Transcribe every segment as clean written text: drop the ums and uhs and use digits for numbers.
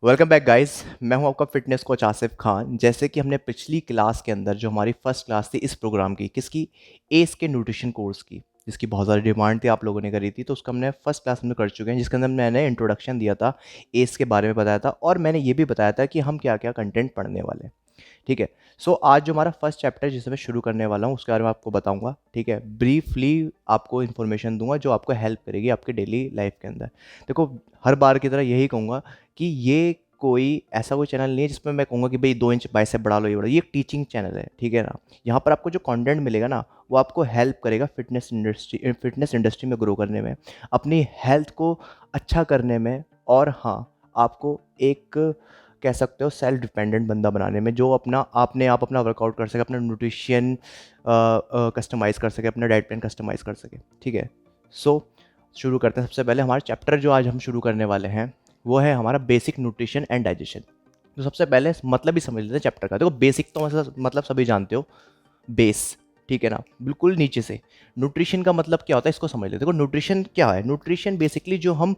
Welcome back guys. मैं हूं आपका फिटनेस कोच आसिफ खान। जैसे कि हमने पिछली क्लास के अंदर जो हमारी फर्स्ट क्लास थी इस प्रोग्राम की, किसकी, एस के न्यूट्रिशन कोर्स की, जिसकी बहुत ज़्यादा डिमांड थी, आप लोगों ने करी थी, तो उसका हमने फर्स्ट क्लास में कर चुके हैं, जिसके अंदर मैंने इंट्रोडक्शन दिया था, एस के बारे में बताया था, और मैंने ये भी बताया था कि हम क्या क्या कंटेंट पढ़ने वाले हैं। ठीक है। सो आज जो हमारा फर्स्ट चैप्टर जिसे मैं शुरू करने वाला हूँ उसके बारे में आपको बताऊंगा। ठीक है, ब्रीफली आपको इन्फॉर्मेशन दूंगा जो आपको हेल्प करेगी आपके डेली लाइफ के अंदर। देखो, हर बार की तरह यही कहूँगा कि ये कोई ऐसा कोई चैनल नहीं है जिसमें मैं कहूँगा कि भाई 2 इंच बाइसेप बढ़ा लो, ये बढ़ा, ये एक टीचिंग चैनल है। ठीक है ना। यहाँ पर आपको जो कंटेंट मिलेगा ना, वो आपको हेल्प करेगा फिटनेस इंडस्ट्री में ग्रो करने में, अपनी हेल्थ को अच्छा करने में, और हाँ, आपको एक कह सकते हो सेल्फ डिपेंडेंट बंदा बनाने में, जो अपना आपने आप अपना वर्कआउट कर सके, अपना न्यूट्रिशन कस्टमाइज़ कर सके, अपना डाइट प्लान कस्टमाइज़ कर सके। ठीक है। सो शुरू करते हैं। सबसे पहले हमारा चैप्टर जो आज हम शुरू करने वाले हैं वो है हमारा बेसिक न्यूट्रिशन एंड डाइजेशन। तो सबसे पहले मतलब ही समझ लेते हैं चैप्टर का। देखो, बेसिक तो मतलब सभी जानते हो, बेस। ठीक है ना, बिल्कुल नीचे से। न्यूट्रिशन का मतलब क्या होता है इसको समझ लेते हैं। देखो, न्यूट्रिशन क्या है। न्यूट्रिशन बेसिकली जो हम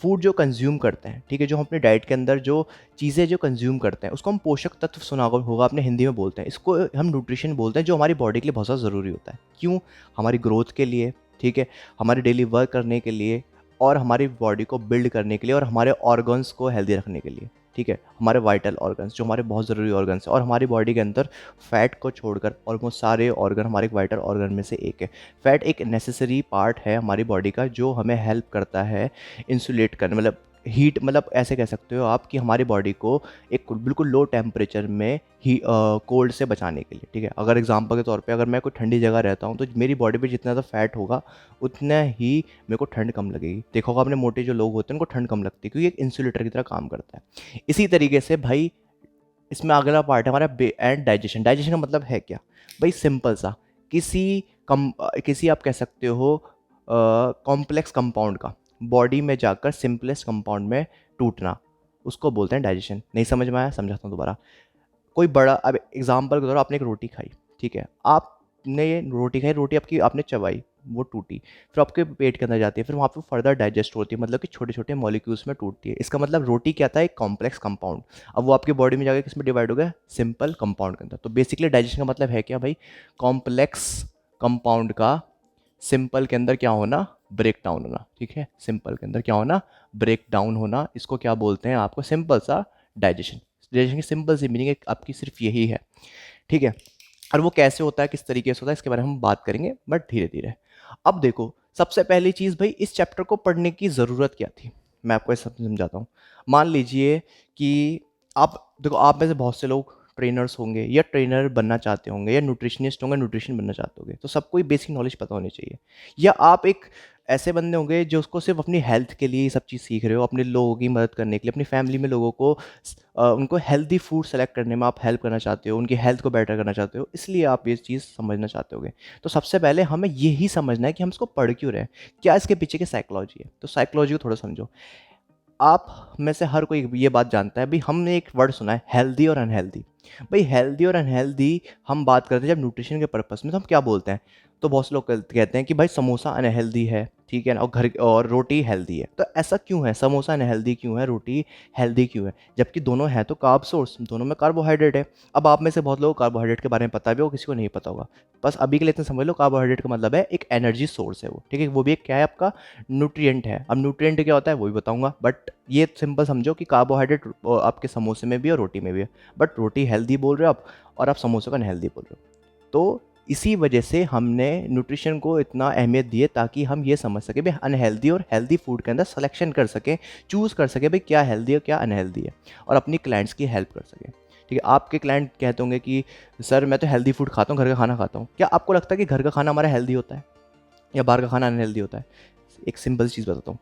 फूड जो कंज्यूम करते हैं, ठीक है, जो हम अपने डाइट के अंदर जो चीज़ें जो कंज्यूम करते हैं उसको हम पोषक तत्व, सुना होगा आपने, हिंदी में बोलते हैं इसको, हम न्यूट्रिशन बोलते हैं, जो हमारी बॉडी के लिए बहुत ज़्यादा ज़रूरी होता है। क्यों? हमारी ग्रोथ के लिए, ठीक है, हमारे डेली वर्क करने के लिए, और हमारी बॉडी को बिल्ड करने के लिए, और हमारे ऑर्गन्स को हेल्दी रखने के लिए। ठीक है, हमारे वाइटल ऑर्गन्स जो हमारे बहुत ज़रूरी ऑर्गन्स हैं, और हमारी बॉडी के अंदर फैट को छोड़कर ऑलमोस्ट सारे ऑर्गन हमारे वाइटल ऑर्गन में से एक है। फैट एक नेसेसरी पार्ट है हमारी बॉडी का, जो हमें हेल्प करता है इंसुलेट करने, मतलब हीट, मतलब ऐसे कह सकते हो आप कि हमारी बॉडी को एक बिल्कुल लो टेम्परेचर में ही कोल्ड से बचाने के लिए। ठीक है, अगर एग्जांपल के तौर पे अगर मैं कोई ठंडी जगह रहता हूँ तो मेरी बॉडी पे जितना ज़्यादा फैट होगा उतना ही मेरे को ठंड कम लगेगी। देखा होगा आपने, मोटे जो लोग होते हैं उनको ठंड कम लगती है, क्योंकि एक इंसुलेटर की तरह काम करता है। इसी तरीके से भाई, इसमें अगला पार्ट है हमारा एंड डाइजेशन। डाइजेशन का मतलब है क्या भाई? सिंपल सा, किसी आप कह सकते हो कॉम्प्लेक्स कंपाउंड का बॉडी में जाकर सिंपलेस्ट कंपाउंड में टूटना, उसको बोलते हैं डाइजेशन। नहीं समझ में आया? समझाता हूँ दोबारा। कोई बड़ा, अब एग्जाम्पल के तौर पर आपने एक रोटी खाई, ठीक है, आपने ये रोटी खाई, रोटी आपकी आपने चबाई, वो टूटी, फिर आपके पेट के अंदर जाती है, फिर वहाँ पे फर्दर डाइजेस्ट होती है, मतलब कि छोटे छोटे मॉलिक्यूल्स में टूटती है। इसका मतलब रोटी क्या था? एक कॉम्प्लेक्स कंपाउंड। अब वो आपकी बॉडी में जाकर किस में डिवाइड हो गया? सिंपल कंपाउंड के अंदर। तो बेसिकली डाइजेशन का मतलब है क्या भाई? कॉम्प्लेक्स कंपाउंड का सिंपल के अंदर क्या होना? ब्रेक डाउन होना। ठीक है, सिंपल के अंदर क्या होना? ब्रेक डाउन होना। इसको क्या बोलते हैं? आपको सिंपल सा डाइजेशन। डाइजेशन की सिंपल सी मीनिंग आपकी सिर्फ यही है। ठीक है, और वो कैसे होता है, किस तरीके से होता है, इसके बारे में हम बात करेंगे, बट धीरे धीरे। अब देखो, सबसे पहली चीज़ भाई, इस चैप्टर को पढ़ने की ज़रूरत क्या थी, मैं आपको ये सब समझाता हूँ। मान लीजिए कि आप देखो, आप में से बहुत से लोग ट्रेनर्स होंगे, या ट्रेनर बनना चाहते होंगे, या न्यूट्रिशनिस्ट होंगे, न्यूट्रिशन बनना चाहते होंगे, तो सबको ही बेसिक नॉलेज पता होनी चाहिए। या आप एक ऐसे बंदे होंगे जो उसको सिर्फ अपनी हेल्थ के लिए ये सब चीज़ सीख रहे हो, अपने लोगों की मदद करने के लिए, अपनी फैमिली में लोगों को उनको हेल्दी फूड सेलेक्ट करने में आप हेल्प करना चाहते हो, उनकी हेल्थ को बेटर करना चाहते हो, इसलिए आप ये चीज़ समझना चाहते होगे। तो सबसे पहले हमें यही समझना है कि हम इसको पढ़ क्यों रहे हैं, क्या इसके पीछे की साइकोलॉजी है। तो साइकोलॉजी को थोड़ा समझो। आप में से हर कोई ये बात जानता है भाई, हमने एक वर्ड सुना है, हेल्दी और अनहेल्दी। भाई हेल्दी और अनहेल्दी हम बात करते हैं जब न्यूट्रिशन के पर्पस में, तो हम क्या बोलते हैं? तो बहुत से लोग कहते हैं कि भाई समोसा अनहेल्दी है, ठीक है ना, और रोटी हेल्दी है। तो ऐसा क्यों है? समोसा अनहेल्दी क्यों है, रोटी हेल्दी क्यों है, जबकि दोनों है तो कार्ब सोर्स, दोनों में कार्बोहाइड्रेट है। अब आप में से बहुत लोग कार्बोहाइड्रेट के बारे में पता भी हो, किसी को नहीं पता होगा। बस अभी के लिए इतना समझ लो, कार्बोहाइड्रेट का मतलब है एक एनर्जी सोर्स है वो, ठीक है, वो भी एक क्या है आपका? न्यूट्रिएंट है। अब न्यूट्रिएंट क्या होता है वो भी बताऊंगा, बट ये सिंपल समझो कि कार्बोहाइड्रेट आपके समोसे में भी है और रोटी में भी है, बट रोटी हेल्दी बोल रहे हो आप, और आप समोसे को अनहेल्दी बोल रहे हो। तो इसी वजह से हमने न्यूट्रिशन को इतना अहमियत दी है, ताकि हम ये समझ सके भाई अनहेल्दी और हेल्दी फूड के अंदर सिलेक्शन कर सकें, चूज़ कर सके भाई क्या हेल्दी है क्या अनहेल्दी है, और अपनी क्लाइंट्स की हेल्प कर सकें। ठीक है, आपके क्लाइंट कहते होंगे कि सर मैं तो हेल्दी फूड खाता हूँ, घर का खाना खाता हूँ। क्या आपको लगता है कि घर का खाना हमारा हेल्दी होता है या बाहर का खाना अनहेल्दी होता है? एक सिंपल चीज़ बताता हूँ,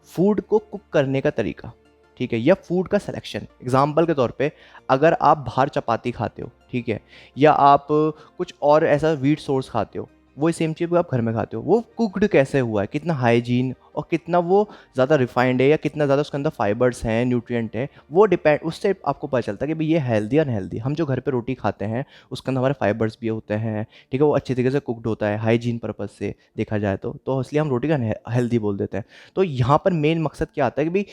फूड को कुक करने का तरीका, ठीक है, या फूड का सिलेक्शन। एग्जाम्पल के तौर पे, अगर आप बाहर चपाती खाते हो, ठीक है, या आप कुछ और ऐसा व्हीट सोर्स खाते हो, वही सेम चीज़ आप घर में खाते हो, वो कुकड कैसे हुआ है, कितना हाइजीन, और कितना वो ज़्यादा रिफाइंड है, या कितना ज़्यादा उसके अंदर फाइबर्स हैं, न्यूट्रिएंट है, वो डिपेंड, उससे आपको पता चलता है कि भाई ये हेल्दी अनहेल्दी। हम जो घर पे रोटी खाते हैं उसके अंदर हमारे फाइबर्स भी होते हैं, ठीक है, वो अच्छी तरीके से कुकड होता है, हाइजीन पर्पज़ से देखा जाए तो इसलिए हम रोटी का हेल्दी बोल देते हैं। तो यहाँ पर मेन मकसद क्या आता है कि भाई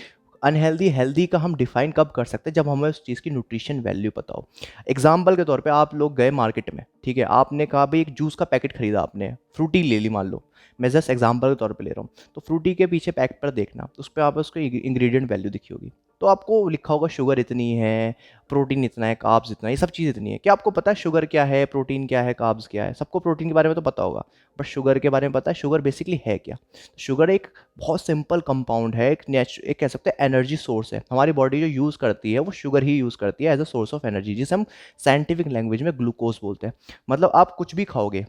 अनहेल्दी हेल्दी का हम डिफाइन कब कर सकते हैं, जब हमें उस चीज़ की न्यूट्रिशन वैल्यू पता हो। एग्जाम्पल के तौर पे आप लोग गए मार्केट में, ठीक है, आपने कहा भाई एक जूस का पैकेट खरीदा, आपने फ्रूटी ले ली मान लो, मैं जस्ट एग्जाम्पल के तौर पे ले रहा हूँ। तो फ्रूटी के पीछे पैकेट पर देखना, उस पर आप उसको इंग्रेडिएंट वैल्यू दिखी होगी, तो आपको लिखा होगा शुगर इतनी है, प्रोटीन इतना है, कार्ब्स इतना है, ये सब चीज़ इतनी है। क्या आपको पता है शुगर क्या है, प्रोटीन क्या है, कार्ब्स क्या है? सबको प्रोटीन के बारे में तो पता होगा, बट शुगर के बारे में पता है शुगर बेसिकली है क्या? शुगर एक बहुत सिंपल कंपाउंड है, एक कह सकते हैं एनर्जी सोर्स है। हमारी बॉडी जो यूज़ करती है वो शुगर ही यूज़ करती है as a source of energy, जिसे हम साइंटिफिक लैंग्वेज में ग्लूकोज बोलते हैं। मतलब आप कुछ भी खाओगे,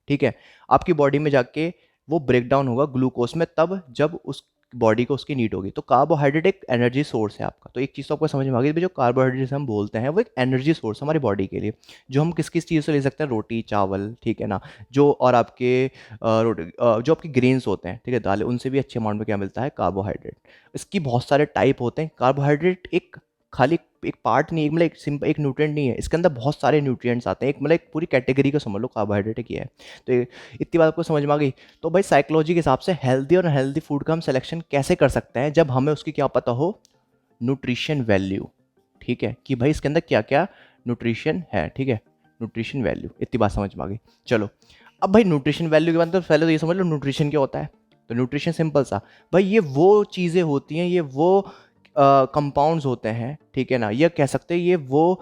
ठीक है, आपकी बॉडी में जाके वो ब्रेक डाउन होगा ग्लूकोज में, तब जब उस बॉडी को उसकी नीड होगी। तो कार्बोहाइड्रेट एक एनर्जी सोर्स है आपका। तो एक चीज़ तो आपको समझ में आ गई भाई, जो कार्बोहाइड्रेट हम बोलते हैं वो एक एनर्जी सोर्स हमारी बॉडी के लिए, जो हम किस किस चीज़ से ले सकते हैं, रोटी चावल, ठीक है ना, जो और आपके जो आपके ग्रेन्स होते हैं, ठीक है, दालें, उनसे भी अच्छे अमाउंट में क्या मिलता है, कार्बोहाइड्रेट। इसकी बहुत सारे टाइप होते हैं। कार्बोहाइड्रेट एक खाली एक पार्ट नहीं है, मतलब एक सिंपल एक न्यूट्रिएंट नहीं है, इसके अंदर बहुत सारे न्यूट्रिएंट्स आते हैं। एक मतलब एक पूरी कैटेगरी को समझ लो, कार्बोहाइड्रेट की है। तो इतनी बात आपको समझ में आ गई। तो भाई साइकोलॉजी के हिसाब से हेल्दी और अनहेल्दी फूड का हम सिलेक्शन कैसे कर सकते हैं, जब हमें उसकी क्या पता हो, न्यूट्रिशन वैल्यू, ठीक है, कि भाई इसके अंदर क्या क्या न्यूट्रिशन है, ठीक है, न्यूट्रिशन वैल्यू। इतनी बात समझ में आ गई। चलो अब भाई न्यूट्रिशन वैल्यू के बाद तो पहले तो ये समझ लो न्यूट्रिशन क्या होता है। तो न्यूट्रिशन सिंपल सा भाई, ये वो चीज़ें होती हैं, ये वो कंपाउंड्स होते हैं, ठीक है ना, ये कह सकते हैं ये वो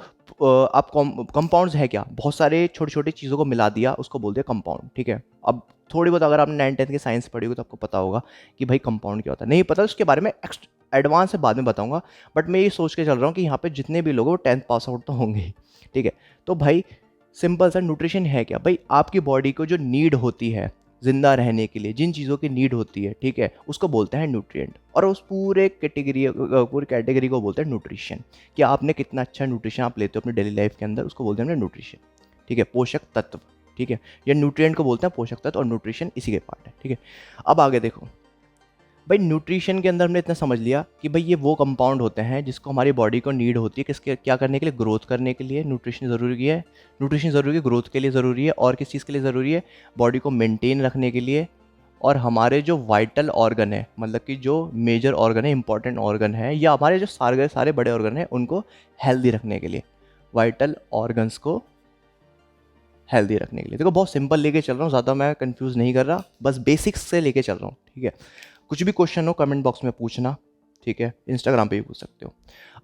आप कंपाउंड्स है क्या, बहुत सारे छोटी छोटी चीज़ों को मिला दिया, उसको बोलते हैं कंपाउंड, ठीक है। अब थोड़ी बहुत अगर आपने 9th 10th की साइंस पढ़ी होगी तो आपको पता होगा कि भाई कंपाउंड क्या होता है। नहीं पता उसके बारे में एडवांस से बाद में बताऊंगा, बट मैं ये सोच के चल रहा हूँ कि यहाँ पे जितने भी लोग हैं वो 10th पास आउट तो होंगे ही, ठीक है। तो भाई सिंपल सा न्यूट्रिशन है क्या भाई, आपकी बॉडी को जो नीड होती है जिंदा रहने के लिए, जिन चीज़ों की नीड होती है, ठीक है, उसको बोलते हैं न्यूट्रिएंट। और उस पूरी कैटेगरी को बोलते हैं न्यूट्रिशन। कि आपने कितना अच्छा न्यूट्रिशन आप लेते हो अपनी डेली लाइफ के अंदर, उसको बोलते हैं न्यूट्रिशन, ठीक है, पोषक तत्व, ठीक है। या न्यूट्रिएंट को बोलते हैं पोषक तत्व, और न्यूट्रिशन इसी के पार्ट है, ठीक है। अब आगे देखो भाई, न्यूट्रिशन के अंदर हमने इतना समझ लिया कि भाई ये वो कंपाउंड होते हैं जिसको हमारी बॉडी को नीड होती है, किसके क्या करने के लिए, ग्रोथ करने के लिए न्यूट्रिशन ज़रूरी है। न्यूट्रिशन ज़रूरी है, ग्रोथ के लिए ज़रूरी है, और किस चीज़ के लिए ज़रूरी है, बॉडी को मेंटेन रखने के लिए, और हमारे जो वाइटल ऑर्गन है, मतलब कि जो मेजर ऑर्गन है, इंपॉर्टेंट ऑर्गन है, या हमारे जो सारे सारे बड़े ऑर्गन हैं उनको हेल्दी रखने के लिए, वाइटल ऑर्गन्स को हेल्दी रखने के लिए। देखो बहुत सिंपल लेके चल रहा हूँ, ज़्यादा मैं कंफ्यूज नहीं कर रहा, बस बेसिक्स से लेके चल रहा हूँ, ठीक है। कुछ भी क्वेश्चन हो कमेंट बॉक्स में पूछना, ठीक है, इंस्टाग्राम पे भी पूछ सकते हो।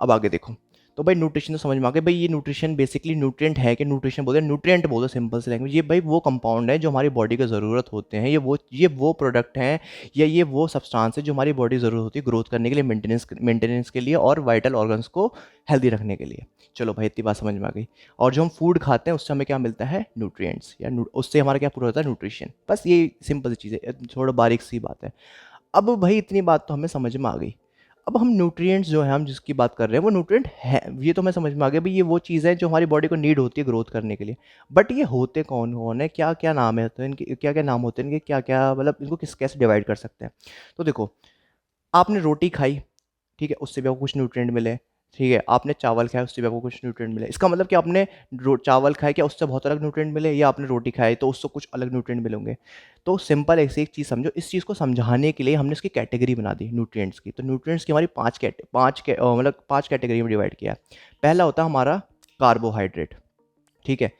अब आगे देखो, तो भाई न्यूट्रिशन तो समझ में आ गया भाई, ये न्यूट्रिशन बेसिकली न्यूट्रिएंट है कि न्यूट्रिशन बोलते हैं, न्यूट्रिएंट बोलते हैं सिंपल सी लैंग्वेज। ये भाई वो कंपाउंड है जो हमारी बॉडी को ज़रूरत होते हैं, ये वो प्रोडक्ट हैं, या ये वो सब्सटेंस है जो हमारी बॉडी ज़रूरत होती है ग्रोथ करने के लिए, मेंटेनेंस के लिए, और वाइटल ऑर्गन्स को हेल्दी रखने के लिए। चलो भाई इतनी बात समझ में आ गई। और जो हम फूड खाते हैं उससे हमें क्या मिलता है, न्यूट्रिएंट्स, या उससे हमारा क्या पूरा होता है, न्यूट्रिशन। बस ये सिंपल सी चीज़ है, थोड़ा बारीक सी बात है। अब भाई इतनी बात तो हमें समझ में आ गई। अब हम न्यूट्रिएंट्स जो है, हम जिसकी बात कर रहे हैं वो न्यूट्रिएंट है, ये तो हमें समझ में आ गया भाई, ये वो चीज़ है जो हमारी बॉडी को नीड होती है ग्रोथ करने के लिए। बट ये होते कौन कौन है, क्या क्या नाम है, तो इनके क्या क्या नाम होते हैं, इनके क्या क्या, मतलब इनको कैसे डिवाइड कर सकते हैं। तो देखो, आपने रोटी खाई, ठीक है, उससे भी आपको कुछ न्यूट्रिएंट मिले, ठीक है, आपने चावल खाया उससे भी आपको कुछ न्यूट्रिएंट मिले। इसका मतलब कि आपने चावल खाए क्या उससे बहुत अलग न्यूट्रिएंट मिले, या आपने रोटी खाई तो उससे कुछ अलग न्यूट्रिएंट मिलेंगे। तो सिंपल ऐसी एक चीज़ समझो, इस चीज़ को समझाने के लिए हमने इसकी कैटेगरी बना दी न्यूट्रिएंट्स की। तो न्यूट्रिएंट्स की हमारी मतलब पाँच कैटेगरी में डिवाइड किया है। पहला होता है हमारा कार्बोहाइड्रेट, ठीक है,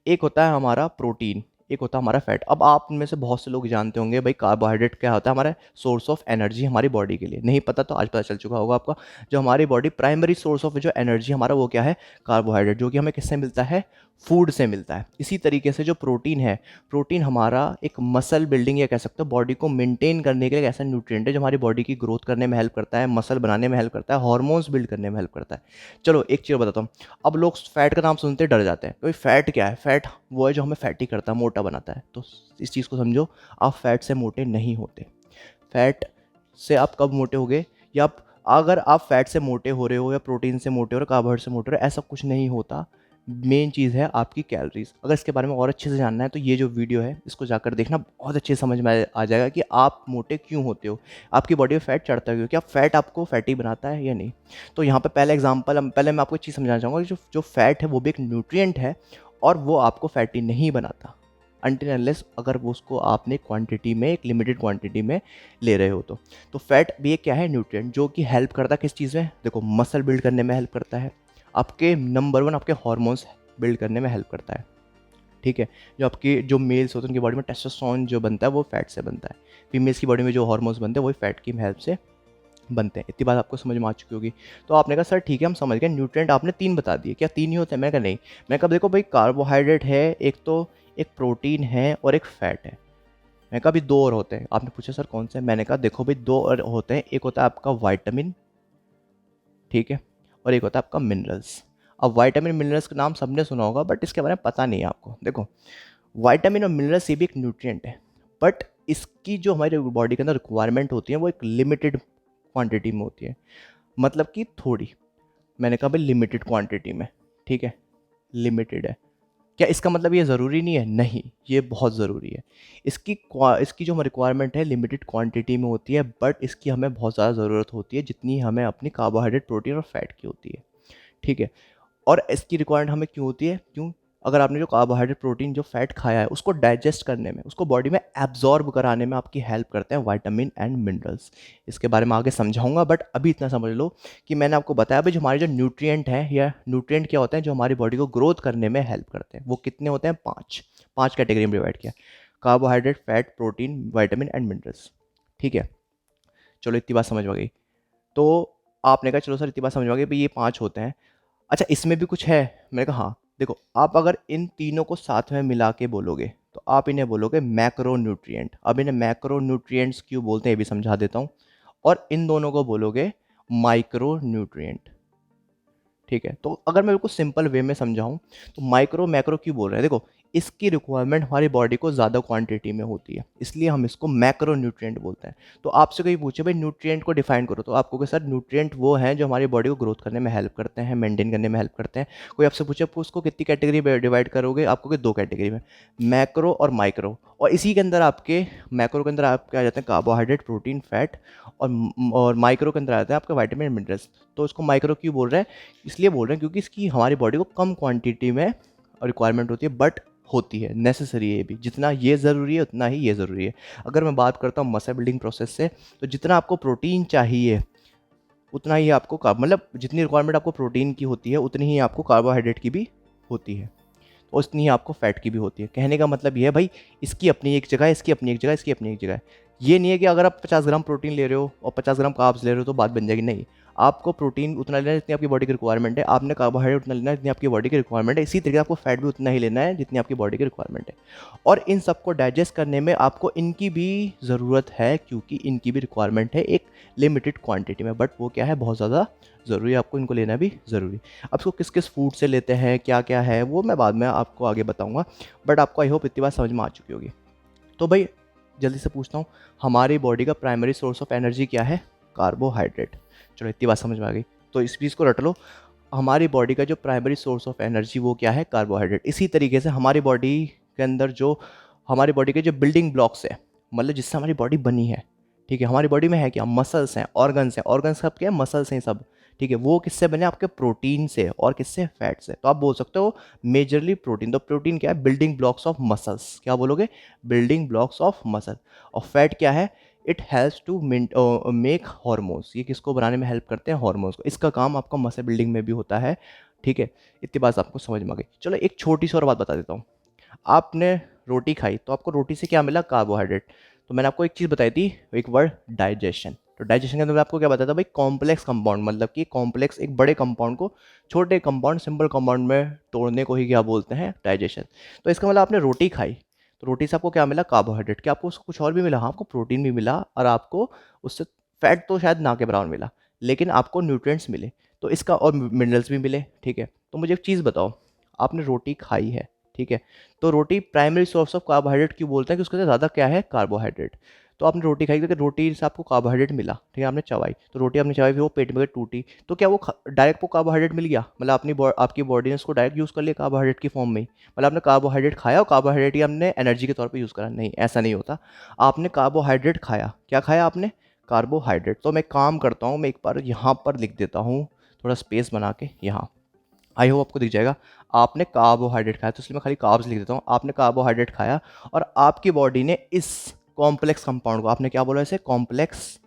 एक होता है हमारा प्रोटीन, एक होता है हमारा फैट। अब आप में से बहुत से लोग जानते होंगे भाई कार्बोहाइड्रेट क्या होता है, हमारा सोर्स ऑफ एनर्जी हमारी बॉडी के लिए। नहीं पता तो आज पता चल चुका होगा आपका। जो हमारी बॉडी प्राइमरी सोर्स ऑफ जो एनर्जी हमारा वो क्या है, कार्बोहाइड्रेट, जो कि हमें किससे मिलता है, फूड से मिलता है। इसी तरीके से जो प्रोटीन है, प्रोटीन हमारा एक मसल बिल्डिंग या कह सकते हो बॉडी को मेंटेन करने के लिए एक ऐसा न्यूट्रिएंट है जो हमारी बॉडी की ग्रोथ करने में हेल्प करता है, मसल बनाने में हेल्प करता है, हार्मोन्स बिल्ड करने में हेल्प करता है। चलो एक चीज़ बताता हूँ। अब लोग फैट का नाम सुनते डर जाते हैं, भाई फैट क्या है, फैट वो है जो हमें फैटी करता है, मोटा बनाता है। तो इस चीज़ को समझो, आप फैट से मोटे नहीं होते। फैट से आप कब मोटे होगे, या आप अगर आप फैट से मोटे हो रहे हो, या प्रोटीन से मोटे हो रहे हो, कार्बोहाइड्रेट से मोटे हो रहे हो, ऐसा कुछ नहीं होता। मेन चीज़ है आपकी कैलोरीज। अगर इसके बारे में और अच्छे से जानना है तो ये जो वीडियो है इसको जाकर देखना, बहुत अच्छे से समझ में आ जाएगा कि आप मोटे क्यों होते हो, आपकी बॉडी में फैट चढ़ता है, क्या फैट आपको फैटी बनाता है या नहीं। तो यहाँ पे पहला एग्जांपल, पहले मैं आपको एक चीज़ समझाना चाहूँगा कि जो फैट है वो भी एक न्यूट्रिएंट है, और वो आपको फैटी नहीं बनाता। अनटिल अनलेस अगर वो उसको आपने क्वांटिटी में, एक लिमिटेड क्वांटिटी में ले रहे हो तो फैट भी एक क्या है, न्यूट्रिएंट, जो कि हेल्प करता है किस चीज़ में, देखो मसल बिल्ड करने में हेल्प करता है, आपके नंबर वन आपके हार्मोन्स बिल्ड करने में हेल्प करता है, ठीक है। जो आपके जो मेल्स होते हैं उनकी बॉडी में टेस्टोस्टेरोन जो बनता है वो फैट से बनता है, फीमेल्स की बॉडी में जो हार्मोन्स बनते हैं वही फैट की हेल्प से बनते हैं। इतनी बात आपको समझ में आ चुकी होगी। तो आपने कहा सर ठीक है हम समझ गए, न्यूट्रिएंट आपने 3 बता दिए, क्या 3 ही होते हैं? मैंने कहा नहीं। मैंने कहा देखो भाई कार्बोहाइड्रेट है एक, तो एक प्रोटीन है और एक फैट है। मैंने कहा अभी 2 और होते हैं। आपने पूछा सर कौन से? मैंने कहा देखो भाई 2 और होते हैं, एक होता है आपका विटामिन, ठीक है, और एक होता है आपका मिनरल्स। अब विटामिन मिनरल्स का नाम सबने सुना होगा बट इसके बारे में पता नहीं है आपको। देखो विटामिन और मिनरल्स ये भी एक न्यूट्रिएंट है, बट इसकी जो हमारे बॉडी के अंदर रिक्वायरमेंट होती है वो एक लिमिटेड क्वांटिटी में होती है, मतलब कि थोड़ी। मैंने कहा भाई लिमिटेड क्वांटिटी में, ठीक है, लिमिटेड है। क्या इसका मतलब ये ज़रूरी नहीं है? नहीं, ये बहुत ज़रूरी है। इसकी जो रिक्वायरमेंट है लिमिटेड क्वांटिटी में होती है, बट इसकी हमें बहुत ज़्यादा ज़रूरत होती है जितनी हमें अपनी कार्बोहाइड्रेट, प्रोटीन और फैट की होती है, ठीक है। और इसकी रिक्वायरमेंट हमें क्यों होती है? क्यों? अगर आपने जो कार्बोहाइड्रेट, प्रोटीन, जो फैट खाया है उसको डाइजेस्ट करने में, उसको बॉडी में एब्जॉर्ब कराने में आपकी हेल्प करते हैं विटामिन एंड मिनरल्स। इसके बारे में आगे समझाऊंगा, बट अभी इतना समझ लो कि मैंने आपको बताया भाई जो हमारे जो न्यूट्रिएंट हैं, या न्यूट्रिएंट क्या होते हैं जो हमारी बॉडी को ग्रोथ करने में हेल्प करते हैं, वो कितने होते हैं? 5 कैटेगरी में डिवाइड किया, carbohydrate, fat, protein, vitamin and minerals, ठीक है। चलो इतनी बात समझ में आ गई। तो आपने कहा चलो सर इतनी बात समझ में आ गई भाई ये 5 होते हैं, अच्छा इसमें भी कुछ है? मैंने कहा हाँ। देखो आप अगर इन तीनों को साथ में मिला के बोलोगे तो आप इन्हें बोलोगे मैक्रो न्यूट्रिएंट। अब इन्हें मैक्रो न्यूट्रिएंट्स क्यों बोलते हैं ये भी समझा देता हूँ। और इन दोनों को बोलोगे माइक्रो न्यूट्रिएंट, ठीक है। तो अगर मैं बिल्कुल सिंपल वे में समझाऊं तो माइक्रो मैक्रो क्यों बोल रहे हैं? देखो इसकी रिक्वायरमेंट हमारी बॉडी को ज़्यादा क्वांटिटी में होती है, इसलिए हम इसको मैक्रो न्यूट्रिएंट बोलते हैं। तो आपसे कोई पूछे भाई न्यूट्रिएंट को डिफाइन करो, तो आपको सर न्यूट्रिएंट वो हैं जो हमारी बॉडी को ग्रोथ करने में हेल्प करते हैं, मेंटेन करने में हेल्प करते हैं। कोई आपसे पूछे आप उसको कितनी कैटेगरी में डिवाइड करोगे, आपको 2 कैटेगरी में, मैक्रो और माइक्रो। और इसी के अंदर आपके मैक्रो के अंदर आपके आ जाते हैं कार्बोहाइड्रेट, प्रोटीन, फैट, और माइक्रो के अंदर आते हैं आपके विटामिन, मिनरल्स। तो इसको माइक्रो क्यों बोल रहे हैं? इसलिए बोल रहे हैं क्योंकि इसकी हमारी बॉडी को कम क्वांटिटी में रिक्वायरमेंट होती है, बट होती है, नेसेसरी है ये भी। जितना ये ज़रूरी है उतना ही ये ज़रूरी है। अगर मैं बात करता हूँ मसल बिल्डिंग प्रोसेस से, तो जितना आपको प्रोटीन चाहिए उतना ही आपको मतलब जितनी रिक्वायरमेंट आपको प्रोटीन की होती है उतनी ही आपको कार्बोहाइड्रेट की भी होती है, और उतनी ही आपको फैट की भी होती है। कहने का मतलब ये है भाई इसकी अपनी एक जगह है, इसकी अपनी एक जगह, इसकी अपनी एक जगह है। ये नहीं है कि अगर आप 50 ग्राम प्रोटीन ले रहे हो और 50 ग्राम कार्ब्स ले रहे हो तो बात बन जाएगी, नहीं। आपको प्रोटीन उतना लेना है जितनी आपकी बॉडी की रिक्वायरमेंट है, आपने कार्बोहाइड्रेट उतना लेना है जितनी आपकी बॉडी की रिक्वायरमेंट है, इसी तरीके आपको फैट भी उतना ही लेना है जितनी आपकी बॉडी की रिक्वायरमेंट है। और इन सबको डाइजेस्ट करने में आपको इनकी भी ज़रूरत है, क्योंकि इनकी भी रिक्वायरमेंट है एक लिमिटेड क्वांटिटी में, बट वो क्या है, बहुत ज़्यादा ज़रूरी है, आपको इनको लेना भी ज़रूरी। अब इसको किस किस फूड से लेते हैं, क्या क्या है, वो मैं बाद में आपको आगे बताऊंगा, बट आपको आई होप इतनी बात समझ में आ चुकी होगी। तो भाई जल्दी से पूछता हूँ, हमारी बॉडी का प्राइमरी सोर्स ऑफ एनर्जी क्या है? कार्बोहाइड्रेट। चलो इतनी बात समझ में आ गई, तो इस चीज़ को रट लो। हमारी बॉडी का जो प्राइमरी सोर्स ऑफ एनर्जी वो क्या है? कार्बोहाइड्रेट। इसी तरीके से हमारी बॉडी के अंदर जो हमारी बॉडी के जो बिल्डिंग ब्लॉक्स है, मतलब जिससे हमारी बॉडी बनी है, ठीक है, हमारी बॉडी में है क्या? मसल्स हैं, ऑर्गन्स हैं। ऑर्गन्स सब क्या है? मसल्स हैं सब, ठीक है। वो किससे बने? आपके प्रोटीन से, और किससे? फैट से। तो आप बोल सकते हो मेजरली प्रोटीन। तो प्रोटीन क्या है? Building blocks of muscles. क्या बोलोगे? Building blocks of muscle. और फैट क्या है? It helps to make hormones. ये किसको बनाने में हेल्प करते हैं? हार्मोन्स को। इसका काम आपका मसल बिल्डिंग में भी होता है, ठीक है। इतनी बात आपको समझ में आ गई। चलो एक छोटी सी और बात बता देता हूँ। आपने रोटी खाई तो आपको रोटी से क्या मिला? कार्बोहाइड्रेट। तो मैंने आपको एक चीज़ बताई थी, एक वर्ड, डाइजेशन। तो डाइजेशन के अंदर मैं आपको क्या बताया था भाई? कॉम्प्लेक्स कंपाउंड, मतलब कि कॉम्प्लेक्स एक बड़े कंपाउंड को छोटे कंपाउंड, सिंपल कंपाउंड में तोड़ने को ही क्या बोलते हैं? डाइजेशन। तो इसका मतलब आपने रोटी खाई तो रोटी से आपको क्या मिला? कार्बोहाइड्रेट। क्या आपको उसको कुछ और भी मिला? हाँ, आपको प्रोटीन भी मिला, और आपको उससे फैट तो शायद ना के बराबर मिला, लेकिन आपको न्यूट्रिएंट्स मिले, तो इसका, और मिनरल्स भी मिले, ठीक है। तो मुझे एक चीज़ बताओ, आपने रोटी खाई है, ठीक है, तो रोटी प्राइमरी सोर्स ऑफ कार्बोहाइड्रेट क्यों बोलते हैं? कि उसके अंदर ज़्यादा क्या है? कार्बोहाइड्रेट। तो आपने रोटी खाई तो रोटी से आपको कार्बोहाइड्रेट मिला, ठीक है, आपने चबाई, तो रोटी आपने चबाई, फिर वो पेट में गई, टूटी, तो क्या वो डायरेक्ट वो कार्बोहाइड्रेट मिल गया? मतलब आपकी बॉडी ने उसको डायरेक्ट यूज़ कर लिया कार्बोहाइड्रेट की फॉर्म में ही? मतलब आपने कार्बोहाइड्रेट खाया और कार्बोहाइड्रेट ही हमने एनर्जी के तौर पर यूज़ करा? नहीं, ऐसा नहीं होता। आपने कार्बोहाइड्रेट खाया, क्या खाया आपने? कार्बोहाइड्रेट। तो मैं काम करता हूँ, मैं एक बार यहाँ पर लिख देता हूँ, थोड़ा स्पेस बना के यहाँ। आई होप आपको दिख जाएगा। आपने कार्बोहाइड्रेट खाया, तो इसलिए मैं खाली कार्ब्स लिख देता हूँ। आपने कार्बोहाइड्रेट खाया और आपकी बॉडी ने इस कॉम्प्लेक्स कंपाउंड को, आपने क्या बोला इसे, कॉम्प्लेक्स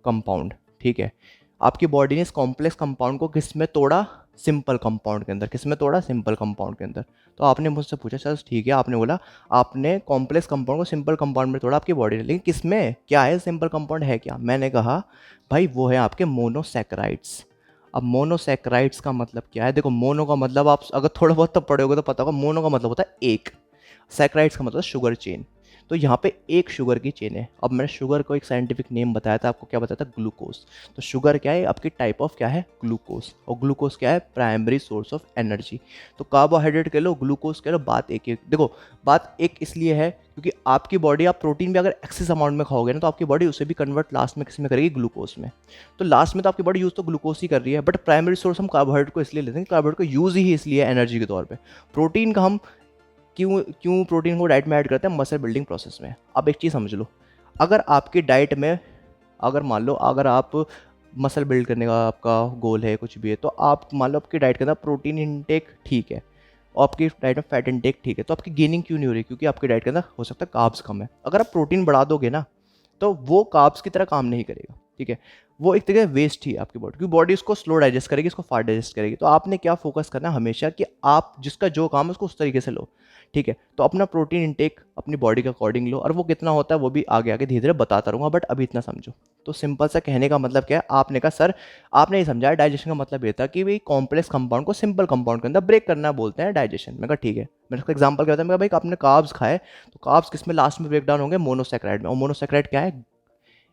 कंपाउंड, ठीक है, आपकी बॉडी ने इस कॉम्प्लेक्स कंपाउंड को किस में तोड़ा, सिंपल कंपाउंड के अंदर। किस में तोड़ा, सिंपल कंपाउंड के अंदर। तो आपने मुझसे पूछा सर ठीक है, आपने बोला आपने कॉम्प्लेक्स कंपाउंड को सिंपल कंपाउंड में तोड़ा आपकी बॉडी ने, लेकिन किस में, क्या है सिंपल कंपाउंड है क्या? मैंने कहा भाई वो है आपके मोनोसैकेराइड्स। अब मोनोसैकेराइड्स का मतलब क्या है? देखो, मोनो का मतलब आप अगर थोड़ा बहुत तो पढ़े होगे तो पता होगा, मोनो का मतलब होता है एक, सैकेराइड्स का मतलब शुगर चेन। तो यहाँ पे एक शुगर की चेन है। अब मैंने शुगर को एक साइंटिफिक नेम बताया था आपको, क्या बताया था, ग्लूकोज। तो शुगर क्या है, आपकी टाइप ऑफ क्या है, ग्लूकोज। और ग्लूकोज क्या है, प्राइमरी सोर्स ऑफ एनर्जी। तो कार्बोहाइड्रेट कह लो, ग्लूकोज कह लो, बात एक ही। देखो, बात एक इसलिए है क्योंकि आपकी बॉडी, आप प्रोटीन भी अगर एक्सेस अमाउंट में खाओगे ना, तो आपकी बॉडी उसे भी कन्वर्ट लास्ट में किस में करेगी, ग्लूकोज में। तो लास्ट में तो आपकी बॉडी यूज़ तो ग्लूकोज ही कर रही है, बट प्राइमरी सोर्स हम कार्बोहाइड्रेट को इसलिए लेते हैं, कार्बोहाइड्रेट को यूज़ ही इसलिए एनर्जी के तौर पर। प्रोटीन का हम क्यों क्यों प्रोटीन को डाइट में ऐड करते हैं, मसल बिल्डिंग प्रोसेस में। अब एक चीज़ समझ लो, अगर आपकी डाइट में, अगर मान लो अगर आप मसल बिल्ड करने का आपका गोल है, कुछ भी है, तो आप मान लो आपकी डाइट के अंदर प्रोटीन इनटेक ठीक है और आपकी डाइट में फैट इनटेक ठीक है, तो आपकी गेनिंग क्यों नहीं हो रही? क्योंकि आपकी डाइट के अंदर हो सकता है कार्ब्स कम है। अगर आप प्रोटीन बढ़ा दोगे ना, तो वो कार्ब्स की तरह काम नहीं करेगा, ठीक है, वो एक तरह वेस्ट ही है आपकी बॉडी, क्योंकि बॉडी उसको स्लो डाइजेस्ट करेगी, इसको फास्ट डाइजेस्ट करेगी। तो आपने क्या फोकस करना है हमेशा कि आप जिसका जो काम है उसको उस तरीके से लो, ठीक है। तो अपना प्रोटीन इंटेक अपनी बॉडी के अकॉर्डिंग लो, और वो कितना होता है वो भी आगे आगे धीरे धीरे बताता रहूँगा, बट अभी इतना समझो। तो सिंपल सा कहने का मतलब क्या है, आपने कहा सर आपने ये समझाया डाइजेशन का मतलब ये था कि भाई कॉम्प्लेक्स कंपाउंड को सिंपल कंपाउंड के अंदर ब्रेक करना बोलते हैं डाइजेशन। मैं कहा ठीक है, मैंने उसका एग्जाम्पल क्या था, मैं कहा भाई आपने कार्ब्स खाए, तो कार्ब्स किस में लास्ट में ब्रेक डाउन होंगे, मोनोसैकेराइड में। और मोनोसैकेराइड क्या है,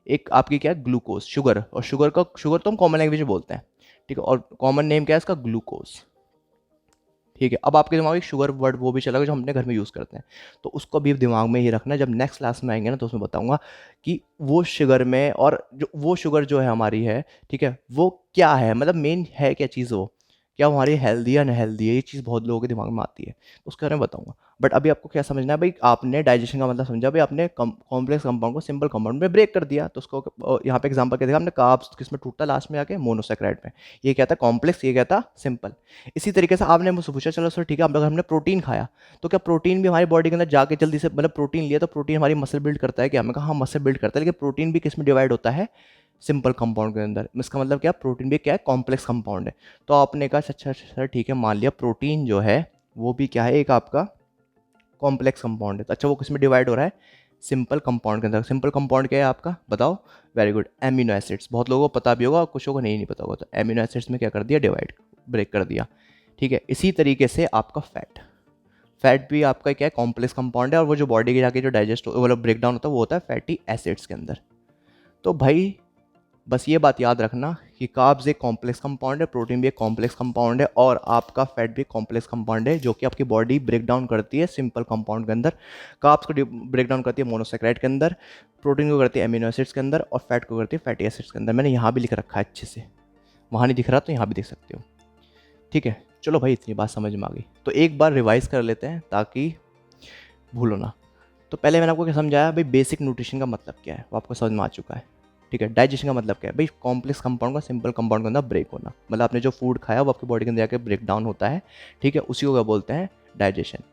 एक आपकी क्या है, ग्लूकोज, शुगर। और शुगर तो हम कॉमन लैंग्वेज में बोलते हैं, ठीक है, और कॉमन नेम क्या है इसका, ग्लूकोज, ठीक है। अब आपके दिमाग में एक शुगर वर्ड वो भी चलेगा जो हम अपने घर में यूज़ करते हैं, तो उसको भी दिमाग में ही रखना। जब नेक्स्ट क्लास में आएंगे ना, तो उसमें बताऊंगा कि वो शुगर में, और जो वो शुगर जो है हमारी है, ठीक है, वो क्या है, मतलब मेन है क्या चीज़, वो क्या वो हमारी हेल्दी या अनहेल्दी है, ये चीज़ बहुत लोगों के दिमाग में आती है, तो उसके बारे में बताऊंगा। बट अभी आपको क्या समझना है भाई, आपने डाइजेशन का मतलब समझा भाई, आपने कॉम्प्लेक्स कंपाउंड को सिंपल कंपाउंड में ब्रेक कर दिया, तो उसको यहाँ पे एग्जांपल क्या देखा आपने, कार्ब्स किस में टूटता लास्ट में आके, मोनोसैकेराइड में। ये क्या था, कॉम्प्लेक्स, ये क्या था, सिंपल। इसी तरीके से आपने मुझसे पूछा चलो सर ठीक है, अब अगर हमने प्रोटीन खाया, तो क्या प्रोटीन भी हमारी बॉडी के अंदर जाके जल्दी से, मतलब प्रोटीन लिया तो प्रोटीन हमारी मसल बिल्ड करता है क्या? मैं कहा हाँ मसल बिल्ड करता है, लेकिन प्रोटीन भी किस में डिवाइड होता है, सिंपल कंपाउंड के अंदर। इसका मतलब क्या, प्रोटीन भी क्या है, कॉम्प्लेक्स कंपाउंड है। तो आपने कहा अच्छा सर ठीक है, मान लिया प्रोटीन जो है वो भी क्या है, एक आपका कॉम्प्लेक्स कंपाउंड है। तो अच्छा वो किस में डिवाइड हो रहा है, सिंपल कंपाउंड के अंदर। सिंपल कंपाउंड क्या है आपका, बताओ, वेरी गुड, एमिनो एसिड्स। बहुत लोगों को पता भी होगा और कुछ लोगों को नहीं पता होगा। तो एमिनो एसिड्स में क्या कर दिया, डिवाइड, ब्रेक कर दिया, ठीक है। इसी तरीके से आपका फैट भी आपका क्या है, कॉम्प्लेक्स कंपाउंड है, और वो जो बॉडी के जाके जो डाइजेस्ट मतलब ब्रेक डाउन होता है वो होता है फैटी एसिड्स के अंदर। तो भाई बस ये बात याद रखना कि कार्ब्स एक कॉम्प्लेक्स कंपाउंड है, प्रोटीन भी एक कॉम्प्लेक्स कंपाउंड है, और आपका फैट भी कॉम्प्लेक्स कंपाउंड है, जो कि आपकी बॉडी ब्रेक डाउन करती है सिंपल कंपाउंड के अंदर। कार्ब्स को ब्रेक डाउन करती है मोनोसैकेराइड के अंदर, प्रोटीन को करती है एमिनो एसिड्स के अंदर, और फैट को करती है फैटी एसिड्स के अंदर। मैंने यहाँ भी लिख रखा है अच्छे से, वहाँ नहीं दिख रहा तो यहाँ भी देख सकते हो, ठीक है। चलो भाई इतनी बात समझ में आ गई, तो एक बार रिवाइज कर लेते हैं ताकि भूलो ना। तो पहले मैंने आपको क्या समझाया भाई, बेसिक न्यूट्रिशन का मतलब क्या है वो आपको समझ में आ चुका है, ठीक है। डाइजेशन का मतलब क्या है भाई, कॉम्प्लेक्स कंपाउंड का सिंपल कंपाउंड के अंदर ब्रेक होना, मतलब आपने जो फूड खाया वो आपकी बॉडी के अंदर जाकर ब्रेक डाउन होता है, ठीक है, उसी को क्या बोलते हैं, डाइजेशन,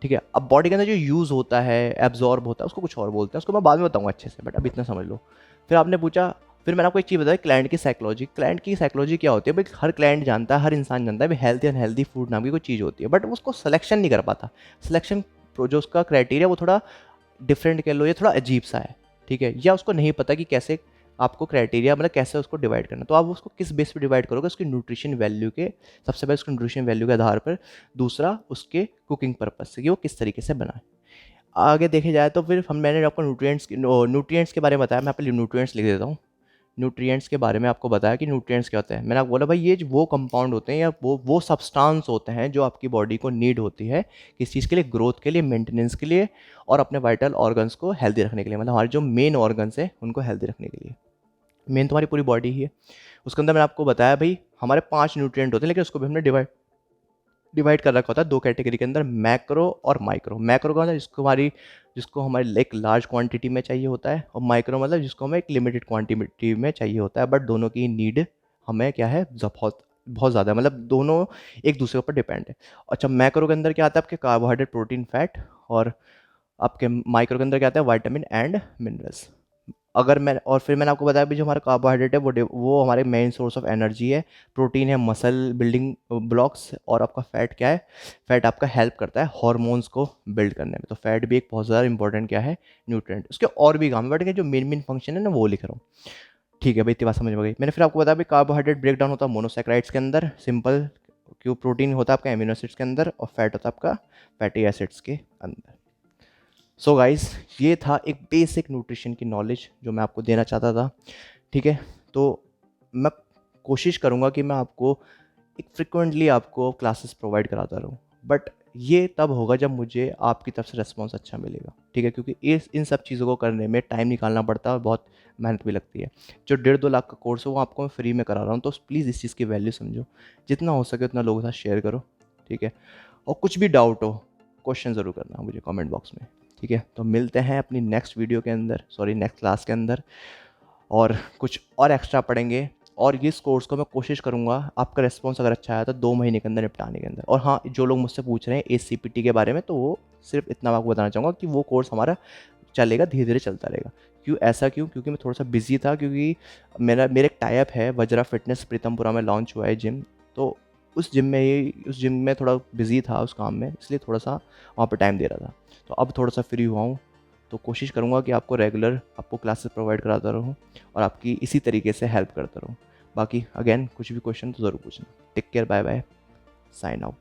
ठीक है। अब बॉडी के अंदर जो यूज़ होता है, एब्जॉर्ब होता है, उसको कुछ और बोलते हैं, उसको मैं बाद में बताऊंगा अच्छे से, बट अभी इतना समझ लो। फिर आपने पूछा, फिर मैंने आपको एक चीज़ बताई, क्लाइंट की साइकोलॉजी। क्लाइंट की साइकोलॉजी क्या होती है भाई, हर क्लाइंट जानता है, हर इंसान जानता है भाई, हेल्थी अनहेल्दी फूड नाम की कोई चीज़ होती है, बट उसको सिलेक्शन नहीं कर पाता। सिलेक्शन जो उसका क्राइटेरिया वो थोड़ा डिफरेंट कह लो, ये थोड़ा अजीब सा है, ठीक है, या उसको नहीं पता कि कैसे आपको क्राइटेरिया, मतलब कैसे उसको डिवाइड करना। तो आप उसको किस बेस पे डिवाइड करोगे, उसकी न्यूट्रिशन वैल्यू के, सबसे पहले उसकी न्यूट्रिशन वैल्यू के आधार पर, दूसरा उसके कुकिंग पर्पज से कि वो किस तरीके से बनाए। आगे देखे जाए तो फिर मैंने आपको न्यूट्रिएंट्स के बारे में बताया, मैं यहाँ पे न्यूट्रिएंट्स लिख देता हूँ। न्यूट्रिएंट्स के बारे में आपको बताया कि न्यूट्रिएंट्स क्या होते हैं। मैंने आपको बोला भाई ये वो कंपाउंड होते हैं या वो सब्सटेंस होते हैं जो आपकी बॉडी को नीड होती है किस चीज़ के लिए, ग्रोथ के लिए, मेंटेनेंस के लिए, और अपने वाइटल ऑर्गन्स को हेल्दी रखने के लिए, मतलब हमारे जो मेन ऑर्गन्स हैं उनको हेल्दी रखने के लिए। मेन तुम्हारी पूरी बॉडी ही है। उसके अंदर मैंने आपको बताया भाई हमारे 5 न्यूट्रिएंट होते हैं, लेकिन उसको भी हमने डिवाइड कर रखा होता है 2 कैटेगरी के अंदर, मैक्रो और माइक्रो। मैक्रो का मतलब जिसको हमारी एक लार्ज क्वांटिटी में चाहिए होता है, और माइक्रो मतलब जिसको हमें एक लिमिटेड क्वांटिटी में चाहिए होता है, बट दोनों की नीड हमें क्या है, बहुत बहुत ज़्यादा, मतलब दोनों एक दूसरे के ऊपर डिपेंड है। अच्छा, मैक्रो के अंदर क्या आता है आपके, कार्बोहाइड्रेट, प्रोटीन, फैट, और आपके माइक्रो के अंदर क्या आता है, विटामिन एंड मिनरल्स। अगर मैं, और फिर मैंने आपको बताया भी जो हमारा कार्बोहाइड्रेट है वो हमारे मेन सोर्स ऑफ एनर्जी है, प्रोटीन है मसल बिल्डिंग ब्लॉक्स, और आपका फैट क्या है, फैट आपका हेल्प करता है हार्मोन्स को बिल्ड करने में। तो फैट भी एक बहुत ज़्यादा इंपॉर्टेंट क्या है, न्यूट्रिएंट। उसके और भी काम है, बट जो मेन मेन फंक्शन है ना वो लिख रहा हूँ। ठीक है भाई, इतनी बात समझ में गई। मैंने फिर आपको बताया भाई कार्बोहाइड्रेट ब्रेक डाउन होता है मोनोसैकेराइड्स के अंदर, सिंपल, क्यों, प्रोटीन होता है आपका एमिनो एसिड्स के अंदर, और फैट होता है आपका फैटी एसिड्स के अंदर। सो गाइस, ये था एक बेसिक न्यूट्रिशन की नॉलेज जो मैं आपको देना चाहता था। ठीक है, तो मैं कोशिश करूँगा कि मैं आपको एक फ्रिक्वेंटली आपको क्लासेस प्रोवाइड कराता रहूँ, बट ये तब होगा जब मुझे आपकी तरफ से रिस्पॉन्स अच्छा मिलेगा। ठीक है, क्योंकि इस इन सब चीज़ों को करने में टाइम निकालना पड़ता है और बहुत मेहनत भी लगती है। जो 1.5-2 लाख का कोर्स है वो आपको मैं फ्री में करा रहा हूँ, तो प्लीज़ इस चीज़ की वैल्यू समझो, जितना हो सके उतना लोगों के साथ शेयर करो। ठीक है, और कुछ भी डाउट हो, क्वेश्चन ज़रूर करना मुझे कमेंट बॉक्स में। ठीक है, तो मिलते हैं अपनी नेक्स्ट वीडियो के अंदर, सॉरी नेक्स्ट क्लास के अंदर, और कुछ और एक्स्ट्रा पढ़ेंगे। और इस कोर्स को मैं कोशिश करूँगा आपका रिस्पॉन्स अगर अच्छा आया तो 2 महीने के अंदर निपटाने के अंदर। और हाँ, जो लोग मुझसे पूछ रहे हैं एसीपीटी के बारे में, तो वो सिर्फ इतना मैं आपको बताना चाहूँगा कि वो कोर्स हमारा चलेगा, धीरे धीरे चलता रहेगा। क्यों, ऐसा क्यों, क्योंकि मैं थोड़ा सा बिजी था, क्योंकि मेरा एक टाई अप है वज्रा फिटनेस, प्रीतमपुरा में लॉन्च हुआ है जिम, तो उस जिम में थोड़ा बिजी था उस काम में, इसलिए थोड़ा सा वहाँ पर टाइम दे रहा था। तो अब थोड़ा सा फ्री हुआ हूँ, तो कोशिश करूँगा कि आपको रेगुलर आपको क्लासेस प्रोवाइड कराता रहूँ और आपकी इसी तरीके से हेल्प करता रहूँ। बाकी अगेन कुछ भी क्वेश्चन तो ज़रूर पूछना। Take care, bye bye, sign out.